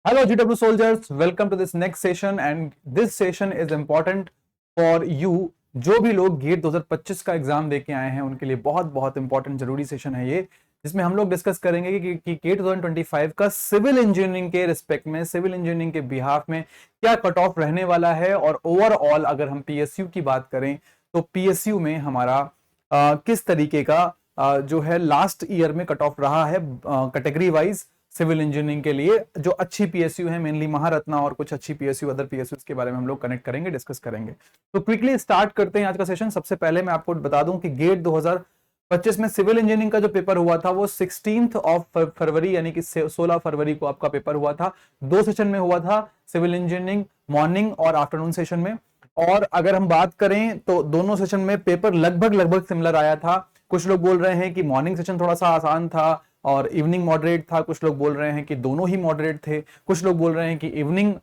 Hello GW soldiers, welcome to this next session and this session is important for you। जो भी लोग gate 2025 का exam देके आए हैं उनके लिए बहुत बहुत इंपॉर्टेंट जरूरी सेशन है ये, जिसमें हम लोग डिस्कस करेंगे कि गेट 2025 का सिविल इंजीनियरिंग के रिस्पेक्ट में, सिविल इंजीनियरिंग के बिहाफ में क्या कट ऑफ रहने वाला है। और ओवरऑल अगर हम पीएसयू की बात करें तो पीएसयू में हमारा किस तरीके का जो है लास्ट ईयर में कट ऑफ रहा है कैटेगरी वाइज सिविल इंजीनियरिंग के लिए। जो अच्छी पीएसयू है, मेनली महारत्ना और कुछ अच्छी पीएसयू, अदर पीएसयू के बारे में हम लोग कनेक्ट करेंगे, डिस्कस करेंगे। तो क्विकली स्टार्ट करते हैं आज का सेशन। सबसे पहले मैं आपको बता दूं कि गेट 2025 में सिविल इंजीनियरिंग का जो पेपर हुआ था वो 16 फरवरी यानी कि 16 फरवरी को आपका पेपर हुआ था। 2 सेशन में हुआ था सिविल इंजीनियरिंग, मॉर्निंग और आफ्टरनून सेशन में। और अगर हम बात करें तो दोनों सेशन में पेपर लगभग सिमिलर आया था। कुछ लोग बोल रहे हैं कि मॉर्निंग सेशन थोड़ा सा आसान था और इवनिंग मॉडरेट था, कुछ लोग बोल रहे हैं कि दोनों ही मॉडरेट थे, कुछ लोग बोल रहे हैं कि इवनिंग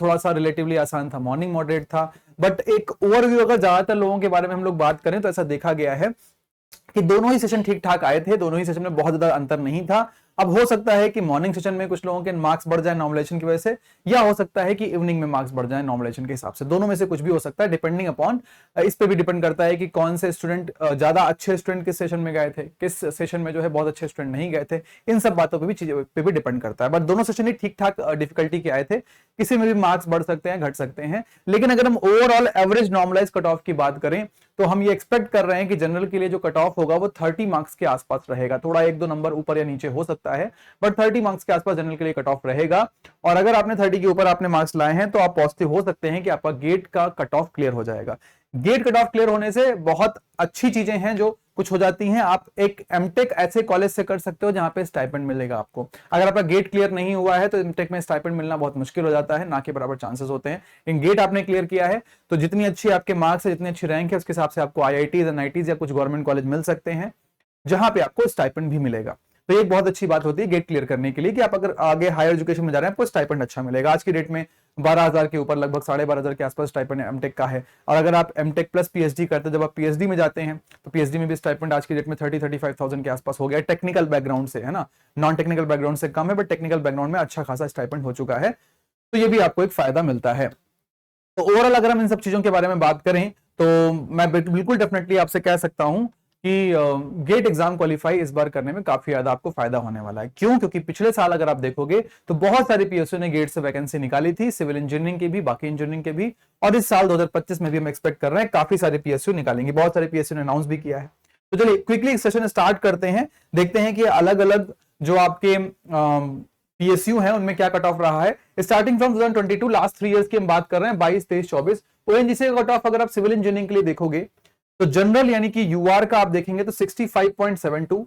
थोड़ा सा रिलेटिवली आसान था, मॉर्निंग मॉडरेट था। बट एक ओवरव्यू अगर ज्यादातर लोगों के बारे में हम लोग बात करें तो ऐसा देखा गया है कि दोनों ही सेशन ठीक ठाक आए थे, दोनों ही सेशन में बहुत ज्यादा अंतर नहीं था। अब हो सकता है कि मॉर्निंग सेशन में कुछ लोगों के मार्क्स बढ़ जाए नॉर्मलाइजेशन की वजह से, या हो सकता है कि इवनिंग में मार्क्स बढ़ जाए नॉर्मलाइजेशन के हिसाब से। दोनों में से कुछ भी हो सकता है, डिपेंडिंग अपॉन, इस पे भी डिपेंड करता है कि कौन से स्टूडेंट ज्यादा अच्छे स्टूडेंट किस सेशन में गए थे, किस सेशन में जो है बहुत अच्छे स्टूडेंट नहीं गए थे। इन सब बातों पर भी चीजों पे भी डिपेंड करता है। बट दोनों सेशन ही ठीक ठाक डिफिकल्टी के आए थे, किसी में भी मार्क्स बढ़ सकते हैं, घट सकते हैं। लेकिन अगर हम overall average normalise cut off की बात करें तो हम ये एक्सपेक्ट कर रहे हैं कि जनरल के लिए जो कट ऑफ होगा वो 30 मार्क्स के आसपास रहेगा। थोड़ा 1-2 नंबर ऊपर या नीचे हो सकता है, बट 30 मार्क्स के आसपास जनरल के लिए कट ऑफ रहेगा। और अगर आपने 30 के ऊपर आपने मार्क्स लाए हैं तो आप पॉजिटिव हो सकते हैं कि आपका गेट का कट ऑफ क्लियर हो जाएगा। गेट कट ऑफ क्लियर होने से बहुत अच्छी चीजें हैं जो कुछ हो जाती हैं। आप एक एमटेक ऐसे कॉलेज से कर सकते हो जहां पे स्टाइपेंड मिलेगा आपको। अगर आपका गेट क्लियर नहीं हुआ है तो एमटेक में स्टाइपेंड मिलना बहुत मुश्किल हो जाता है, ना के बराबर चांसेस होते हैं। लेकिन गेट आपने क्लियर किया है तो जितनी अच्छी आपके मार्क्स है, जितनी अच्छी रैंक है, उसके हिसाब से आपको आईआईटीज, एनआईटीज या कुछ गवर्नमेंट कॉलेज मिल सकते हैं जहां पे आपको स्टाइपेंड भी मिलेगा। तो ये एक बहुत अच्छी बात होती है गेट क्लियर करने के लिए कि आप अगर आगे हायर एजुकेशन में जा रहे हैं आपको स्टाइपेंड अच्छा मिलेगा। आज की डेट में 12,000 के ऊपर, लगभग 12,500 के आसपास स्टाइपेंड एमटेक का है। और अगर आप एमटेक प्लस पीएचडी करते हैं, जब आप पीएचडी में जाते हैं तो पीएचडी में भी स्टाइपेंड आज की डेट में 30-35,000 के आसपास हो गया। टेक्निकल बैकग्राउंड से है ना, नॉन टेक्निकल बैकग्राउंड से कम है, बट टेक्निकल बैकग्राउंड में अच्छा खासा स्टाइपेंड हो चुका है। तो ये भी आपको एक फायदा मिलता है। तो ओवरऑल अगर हम इन सब चीजों के बारे में बात करें तो मैं बिल्कुल डेफिनेटली आपसे कह सकता हूं कि गेट एग्जाम क्वालिफाई इस बार करने में काफी ज्यादा आपको फायदा होने वाला है। क्यों? क्योंकि पिछले साल अगर आप देखोगे तो बहुत सारे पीएसयू ने गेट से वैकेंसी निकाली थी, सिविल इंजीनियरिंग की भी, बाकी इंजीनियरिंग के भी। और इस साल 2025 में भी हम एक्सपेक्ट कर रहे हैं काफी सारे पीएसयू निकालेंगे, बहुत सारे पीएसयू ने अनाउंस भी किया है। तो चलिए क्विकली सेशन स्टार्ट करते हैं, देखते हैं कि अलग अलग जो आपके पीएसयू है उनमें क्या कट ऑफ रहा है। स्टार्टिंग फ्रॉम 2022, लास्ट 3 इयर्स की हम बात कर रहे हैं, 22, 23, 24। ओएनजीसी का कट ऑफ अगर आप सिविल इंजीनियरिंग के लिए देखोगे तो जनरल यानी कि यूआर का आप देखेंगे तो 65.72,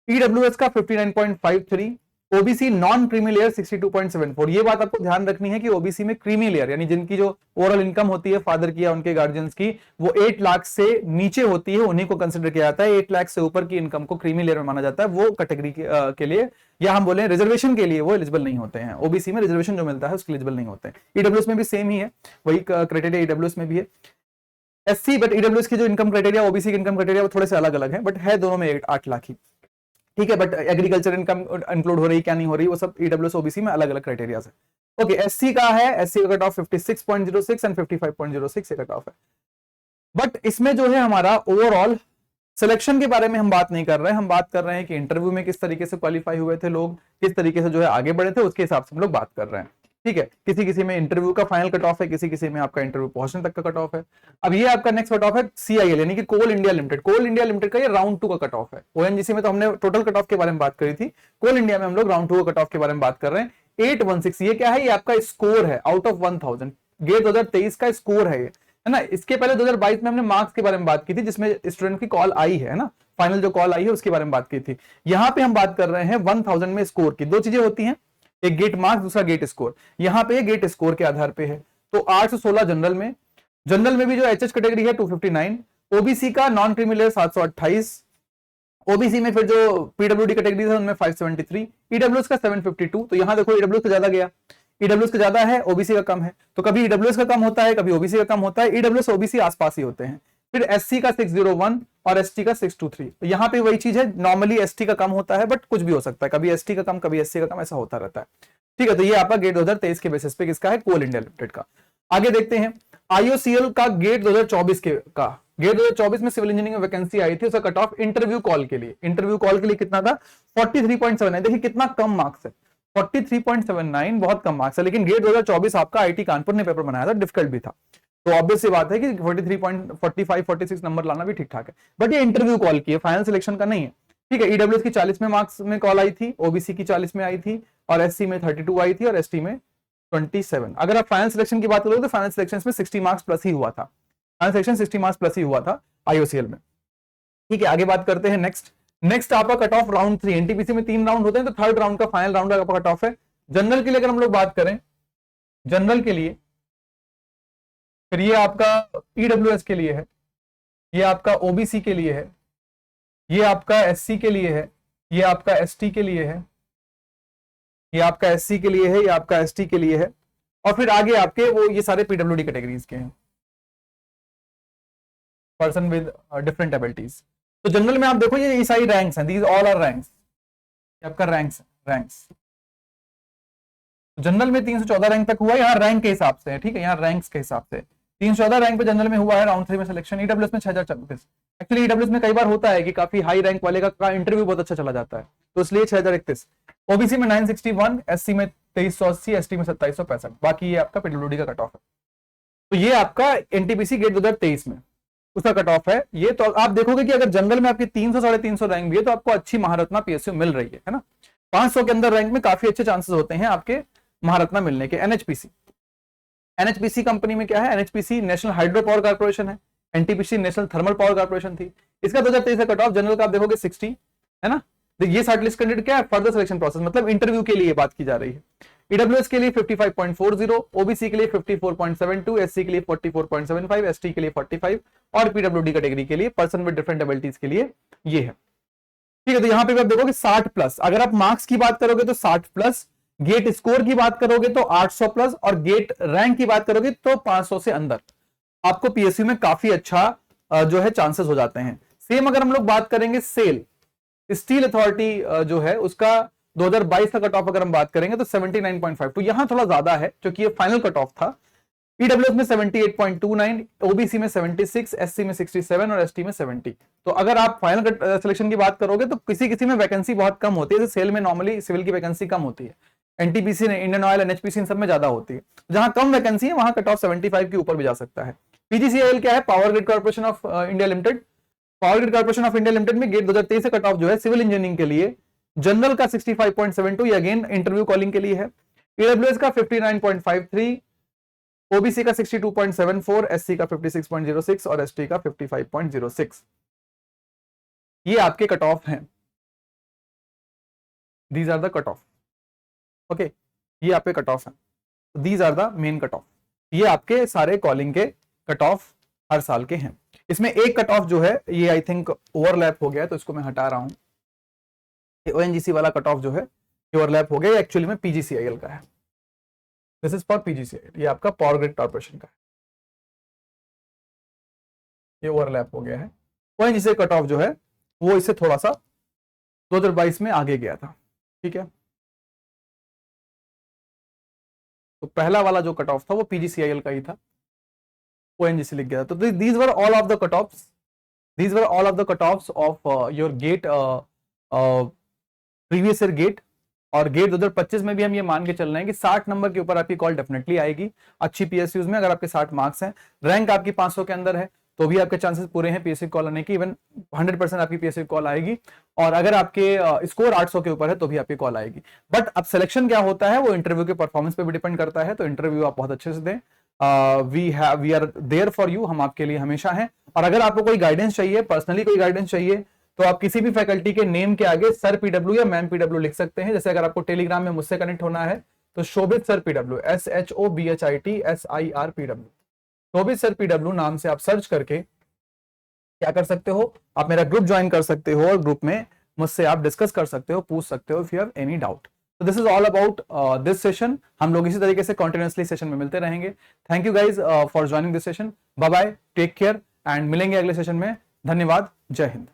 ईडब्ल्यूएस का 59.53, ओबीसी नॉन क्रीमी लेयर 62.74। ये बात आपको ध्यान रखनी है कि ओबीसी में क्रीमी लेयर यानी जिनकी जो ओवरऑल इनकम होती है फादर की या उनके गार्जियंस की, वो 8 लाख से नीचे होती है, उन्हीं को कंसिडर किया जाता है। 8 लाख से ऊपर की इनकम को क्रीमी लेयर में माना जाता है। वो कैटेगरी के लिए, या हम बोले रिजर्वेशन के लिए, वो एलिजिबल नहीं होते हैं। ओबीसी में रिजर्वेशन जो मिलता है उसके एलिजिबल नहीं होते हैं। ईडब्ल्यूएस में भी सेम ही है, वही क्राइटेरिया ईडब्ल्यूएस में भी है। एससी बट ईडब्ल्यूएस की जो इनकम क्राइटेरिया, ओबीसी की इनकम क्राइटेरिया वो थोड़े से अलग अलग है, बट है दोनों में 8 लाख ही, ठीक है। बट एग्रीकल्चर इनकम इंक्लूड हो रही क्या नहीं हो रही, वो सब ईडब्ल्यूएस ओबीसी में अलग अलग क्राइटेरिया है। ओके, एससी का है, एससी का cut off 56.06 and 55.06 cut off है। बट इसमें जो है हमारा ओवरऑल सिलेक्शन के बारे में हम बात नहीं कर रहे हैं, हम बात कर रहे हैं कि इंटरव्यू में किस तरीके से क्वालिफाई हुए थे लोग, किस तरीके से जो है आगे बढ़े थे, उसके हिसाब से हम लोग बात कर रहे हैं, ठीक है। किसी किसी में इंटरव्यू का फाइनल कट ऑफ है, किसी किसी में आपका इंटरव्यू पहुंचने तक का कट ऑफ है। अब ये आपका नेक्स्ट कट ऑफ है सीआईएल यानी कि कोल इंडिया लिमिटेड। कोल इंडिया लिमिटेड का ये राउंड 2 का कट ऑफ है। ओएनजीसी में तो हमने टोटल कट ऑफ के बारे में बात करी थी, कोल इंडिया में हम लोग राउंड 2 का कट ऑफ के बारे में बात कर रहे हैं। 816, ये क्या है? ये आपका स्कोर है आउट ऑफ 1000। गेट 2023 का स्कोर है ये, है ना। इसके पहले 2022 में हमने मार्क्स के बारे में बात की थी, जिसमें स्टूडेंट की कॉल आई है ना, फाइनल जो कॉल आई है उसके बारे में बात की थी। यहां पे हम बात कर रहे हैं 1000 में स्कोर की। दो चीजें होती हैं, एक गेट मार्क्स, दूसरा गेट स्कोर। यहां पे गेट स्कोर के आधार पे है। तो 8 से 16 जनरल में, जनरल में भी जो एचएच कैटेगरी है 259, ओबीसी का नॉन क्रीमी लेयर 728, ओबीसी में फिर जो पीडब्ल्यूडी कैटेगरी है उनमें 573, ईडब्ल्यूएस का 752। तो यहां देखो ईडब्ल्यूएस का ज्यादा गया, ईडब्ल्यूएस का ज्यादा है, ओबीसी का कम है। तो कभी ईडब्ल्यूएस का कम होता है, कभी ओबीसी का कम होता है। ईडब्ल्यूएस ओबीसी आसपास ही होते हैं। फिर एससी का 601 और एसटी का 623। तो यहां पे वही चीज है, नॉर्मली एसटी का कम होता है, बट कुछ भी हो सकता है, कभी एसटी का कम, कभी एससी का कम, ऐसा होता रहता है। ठीक है, तो ये आपका गेट 2023 के बेसिस पे किसका है, कोल इंडिया लिमिटेड का। आगे देखते हैं IOCL का गेट 2024 का। गेट 2024 में सिविल इंजीनियरिंग में वैकेंसी आई थी, उसका कट ऑफ इंटरव्यू कॉल के लिए, इंटरव्यू कॉल के लिए कितना था 43.79। देखिए कितना कम मार्क्स है, 43.79 बहुत कम मार्क्स है। लेकिन गेट 2024 आपका IIT कानपुर ने पेपर बनाया था, डिफिकल्ट भी था, तो ऑब्वियस सी बात है कि 43.45 46 नंबर लाना भी ठीक ठाक है। बट ये इंटरव्यू कॉल की है, फाइनल सिलेक्शन का नहीं है। ठीक है, ईडब्ल्यूएस की 40 में मार्क्स में कॉल आई थी, ओबीसी की 40 में आई थी, और एससी में 32 आई थी, और एसटी में 27। अगर आप फाइनल सिलेक्शन की बात करोगे तो फाइनल सिलेक्शन में 60 मार्क्स प्लस ही हुआ था, फाइनल सिलेक्शन 60 मार्क्स प्लस ही हुआ था IOCL में। ठीक है, आगे बात करते हैं नेक्स्ट आपका कट ऑफ राउंड 3। एनटीपीसी में 3 राउंड होते हैं, तो थर्ड राउंड का फाइनल राउंड का कट ऑफ है। जनरल के लिए अगर हम लोग बात करें, जनरल के लिए फिर ये आपका ईडब्ल्यूएस के लिए है, ये आपका ओबीसी के लिए है, ये आपका एससी के लिए है, ये आपका एसटी के लिए है, ये आपका एससी के लिए है, ये आपका एसटी के लिए है, और फिर आगे आपके वो ये सारे पीडब्ल्यूडी कैटेगरीज के हैं, पर्सन विद डिफरेंट एबिलिटीज। तो जनरल में आप देखो ये सारी रैंक्स हैं, दीज ऑल आर रैंक्स, आपका रैंक्स। जनरल में 314 रैंक तक हुआ, यहाँ रैंक के हिसाब से है। ठीक है, यहाँ रैंक्स के हिसाब से 314 रैंक पे जनरल में हुआ है राउंड 3 में सिलेक्शन। ईडब्ल्यूएस में 6034। एक्चुअली ईडब्ल्यूएस में कई बार होता है कि काफी हाई रैंक वाले का इंटरव्यू बहुत अच्छा चला जाता है, तो इसलिए 6031। ओबीसी में 961, एससी में 2380, एसटी में 2765। बाकी ये आपका पीडब्ल्यूडी का कट ऑफ है। तो ये आपका एनटीपीसी गेट 2023 में उसका कट ऑफ है ये। तो आप देखोगे कि अगर जनरल में आपकी 300 350 रैंक भी है तो आपको अच्छी महारत्ना पीएसयू मिल रही है ना। 500 के अंदर रैंक में काफी अच्छे चांसेस होते हैं आपके महारत्ना मिलने के। एनएचपीसी कंपनी में क्या है, NHPC national hydro power corporation है, NTPC national thermal power corporation थी। इसका 2023 का कट ऑफ जनरल का आप देखोगे 60 है ना। ये शॉर्टलिस्ट कैंडिडेट क्या है, फर्दर सिलेक्शन प्रोसेस, मतलब इंटरव्यू के लिए बात की जा रही है। ईडब्ल्यूएस के लिए 55.40, ओबीसी के लिए 54.72, एससी के लिए 44.75, एसटी के लिए 45, और पीडब्ल्यूडी कैटेगरी के लिए पर्सन विद डिफरेंट एबिलिटीज के लिए ये है। ठीक है, तो यहां पे आप देखोगे 60 प्लस। अगर आप मार्क्स की बात करोगे तो 60 प्लस, गेट स्कोर की बात करोगे तो 800 प्लस, और गेट रैंक की बात करोगे तो 500 से अंदर आपको पीएसयू में काफी अच्छा जो है चांसेस हो जाते हैं। सेम अगर हम लोग बात करेंगे स्टील अथॉरिटी जो है उसका 2022 का कट ऑफ अगर हम बात करेंगे तो 79.5, तो यहां थोड़ा ज्यादा है क्योंकि ये फाइनल कट ऑफ था। ईडब्ल्यूएस में 78.29, ओबीसी में 76, एससी में 67, और एसटी में 70। तो अगर आप फाइनल सिलेक्शन की बात करोगे तो किसी में वैकेंसी बहुत कम होती है, जैसे सेल में नॉर्मली सिविल की वैकेंसी कम होती है, एनटीपीसी इंडियन ऑयल एनएचपीसी इन सब में ज्यादा होती है। जहां कम वैकेंसी है वहां कट ऑफ 75 के ऊपर भी जा सकता है। पीजीसीआईएल क्या है, power grid corporation of India limited. Power grid corporation of India limited में गेट 2023 से कट ऑफ जो है सिविल इंजीनियरिंग के लिए जनरल का 65.72, ये अगेन इंटरव्यू कॉलिंग के लिए है। ईडब्ल्यूएस का 59.53, ओबीसी का 62.74, एससी का 56.06, और एसटी का 55.06। ये आपके कट ऑफ हैं, these are the cut off. Okay, ये आपके कट ऑफ हैं, these are the main cut off. ये आपके सारे कॉलिंग के कट ऑफ हर साल के हैं। इसमें एक कट ऑफ जो है ये आई थिंक ओवरलैप हो गया, तो इसको मैं हटा रहा हूं। ओएनजीसी वाला कट ऑफ जो है ओवरलैप हो गया, एक्चुअली में पीजीसीआईएल का है। दिस इज फॉर पीजीसीआईएल, ये आपका पावर ग्रिड कॉर्पोरेशन का है, ये ओवरलैप हो गया है। ओएनजीसी कट ऑफ जो है वो इससे थोड़ा सा 2022 में आगे गया था। ठीक है, तो पहला वाला जो कट ऑफ था वो पीजीसीआईएल का ही था, ओएनजीसी लिख गया था। तो these were all of the cut offs, these were all of the cut offs of your GATE previous year GATE. और गेट 2025 में भी हम ये मान के चल रहे हैं कि 60 नंबर के ऊपर आपकी कॉल डेफिनेटली आएगी अच्छी पीएसयूज में। अगर आपके 60 मार्क्स हैं, रैंक आपकी 500 के अंदर है, तो भी आपके चांसेस पूरे हैं पीएसयू कॉल आने की। इवन 100% आपकी पीएसयू कॉल आएगी। और अगर आपके स्कोर 800 के ऊपर है तो भी आपकी कॉल आएगी। बट अब सिलेक्शन क्या होता है वो इंटरव्यू के परफॉर्मेंस पे भी डिपेंड करता है। तो इंटरव्यू आप बहुत अच्छे से दें। We are there for you, हम आपके लिए हमेशा हैं। और अगर आपको कोई गाइडेंस चाहिए, पर्सनली कोई गाइडेंस चाहिए, तो आप किसी भी फैकल्टी के नेम के आगे सर पीडब्ल्यू या मैम पीडब्ल्यू लिख सकते हैं। जैसे अगर आपको टेलीग्राम में मुझसे कनेक्ट होना है तो Shobhit sir PW, SHOBHIT SIR PW, Shobhit sir PW नाम से आप सर्च करके क्या कर सकते हो, आप मेरा ग्रुप ज्वाइन कर सकते हो और ग्रुप में मुझसे आप डिस्कस कर सकते हो, पूछ सकते हो if you have any doubt. तो this is all about this session. हम लोग इसी तरीके से कॉन्टिन्यूसली सेशन में मिलते रहेंगे। Thank you guys for joining this session. Bye bye, take care and मिलेंगे अगले सेशन में। धन्यवाद, जय हिंद।